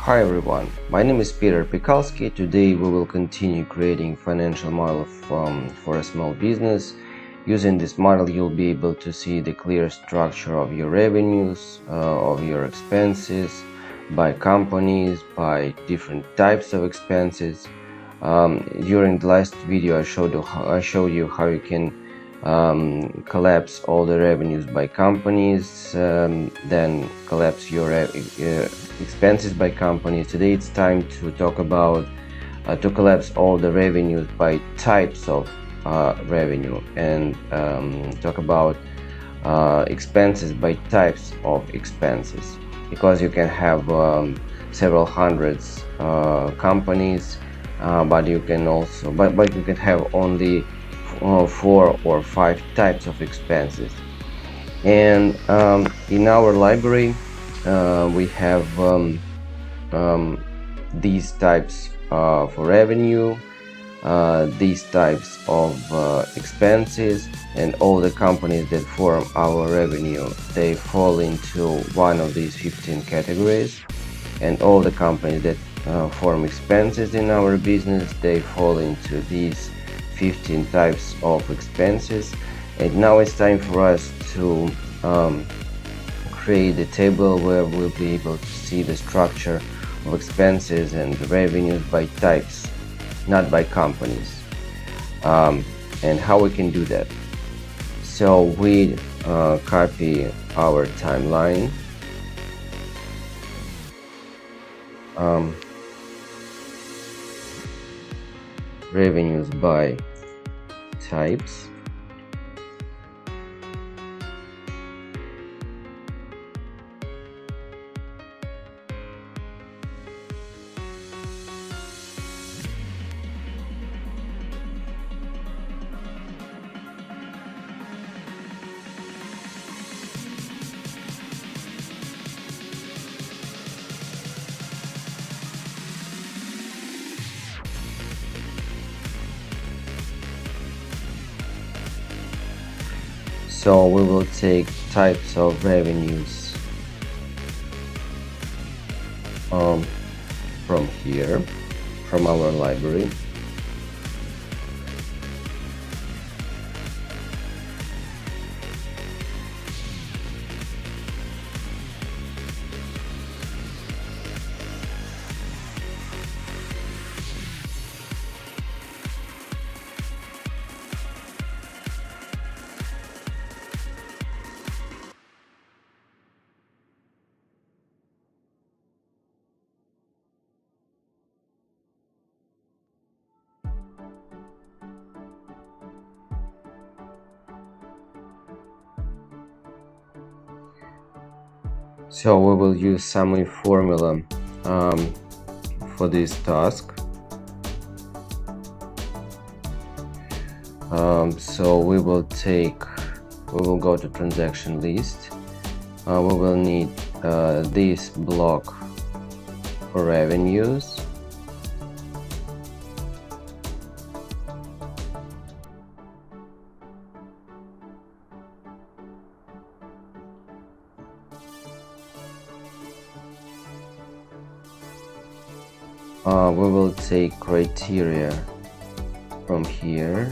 Hi everyone, my name is piterpakulski. Today we will continue creating financial model for a small business. Using this model you'll be able to see the clear structure of your revenues, of your expenses, by companies, by different types of expenses. During the last video I showed you how you can collapse all the revenues by companies, then collapse your expenses by companies. Today it's time to talk about to collapse all the revenues by types of revenue, and talk about expenses by types of expenses, because you can have several hundreds companies, but you can also but you can have only 4 or 5 types of expenses. And in our library we have these types for revenue, these types of expenses, and all the companies that form our revenue, they fall into one of these 15 categories. And all the companies that form expenses in our business, they fall into these 15 types of expenses. And now it's time for us to create a table where we'll be able to see the structure of expenses and revenues by types, not by companies, and how we can do that. So we copy our timeline, revenues by types, so we will take types of revenues from here, from our library. So we will use summary formula for this task. So we will go to transaction list. We will need this block for revenues, we will take criteria from here,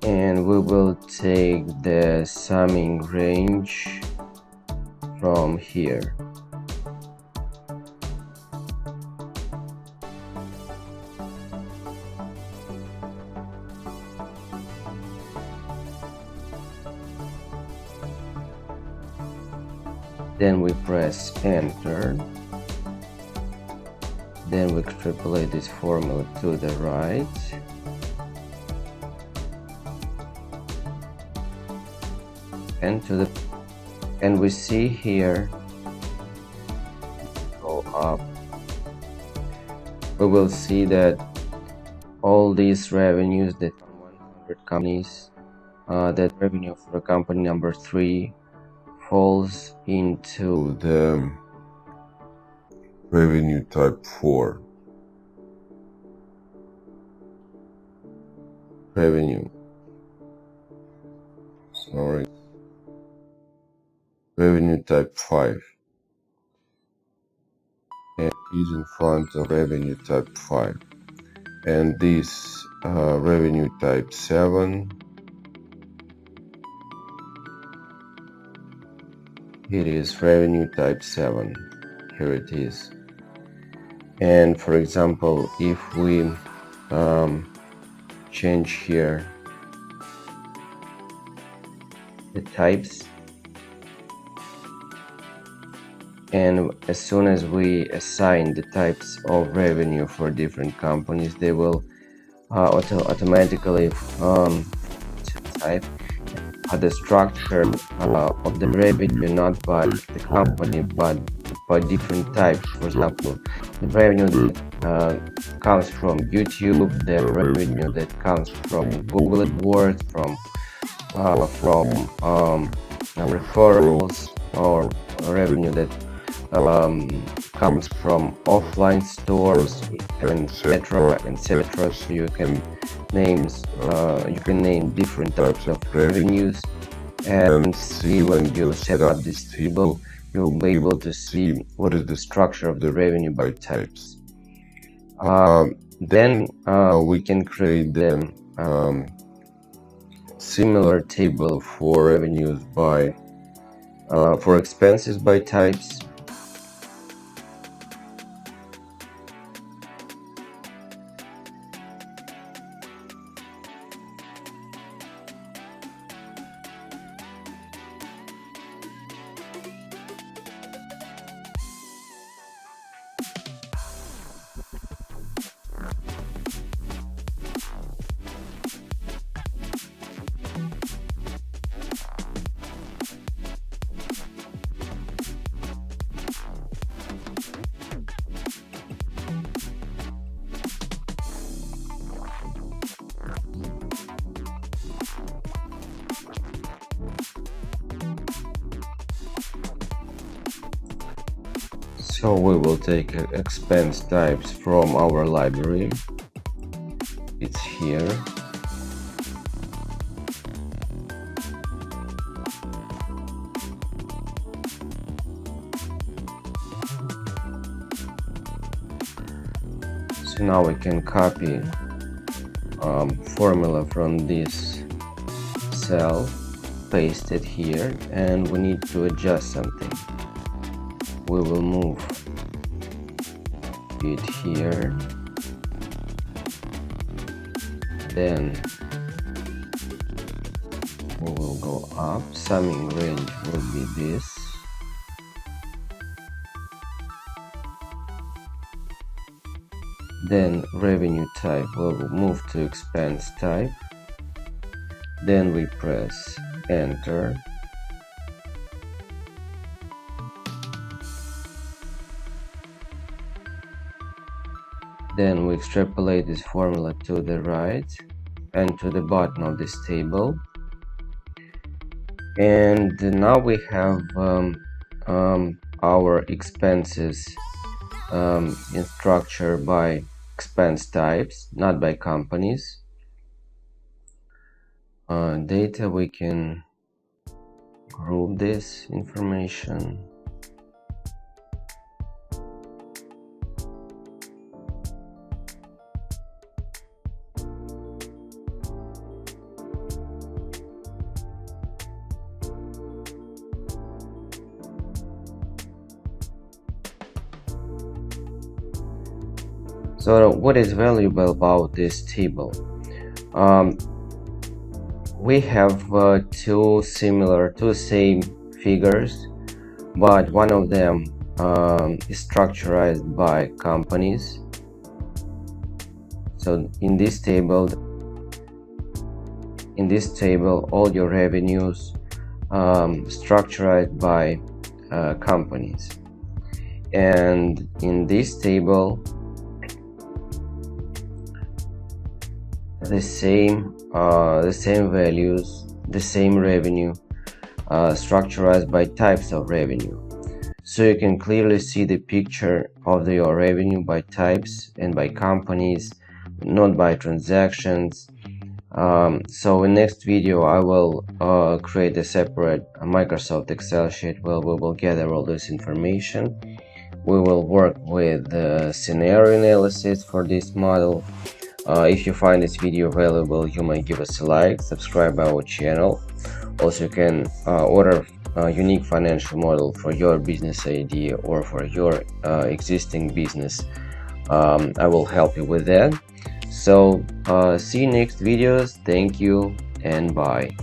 and we will take the summing range from here. Then we press enter. Then we extrapolate this formula to the right. And we see here, go up, we will see that all these revenues that 100 companies, that revenue for company number 3 falls into the revenue type 4. Revenue. Sorry. revenue type 5 and is in front of revenue type 5, and this revenue type 7, it is revenue type 7. Here it is. And for example, if we change here the types, and as soon as we assign the types of revenue for different companies, they will automatically type the structure of the revenue, not by the company but by different types. For example, the revenue that comes from YouTube, the revenue that comes from Google AdWords, from referrals, or revenue that comes from offline stores, etc., etc. So you can name different types of revenues, and see when you set up this table, you'll be able to see what is the structure of the revenue by types. Then we can create the similar table for revenues by for expenses by types. So we will take expense types from our library. It's here. So now we can copy formula from this cell, paste it here, and we need to adjust something. We will move it here, then we will go up. Summing range will be this, then revenue type will move to expense type, then we press enter. Then we extrapolate this formula to the right and to the bottom of this table, and now we have our expenses in structure by expense types, not by companies. Data, we can group this information. So what is valuable about this table? We have two same figures, but one of them is structured by companies. So in this table, all your revenues structured by companies, and in this table, the same values, the same revenue structured by types of revenue. So you can clearly see the picture of your revenue by types and by companies, not by transactions. So in next video I will create a separate Microsoft Excel sheet where we will gather all this information. We will work with the scenario analysis for this model. If you find this video valuable, you may give us a like, subscribe our channel. Also, you can order a unique financial model for your business idea or for your existing business. I will help you with that. So see you next videos. Thank you and bye.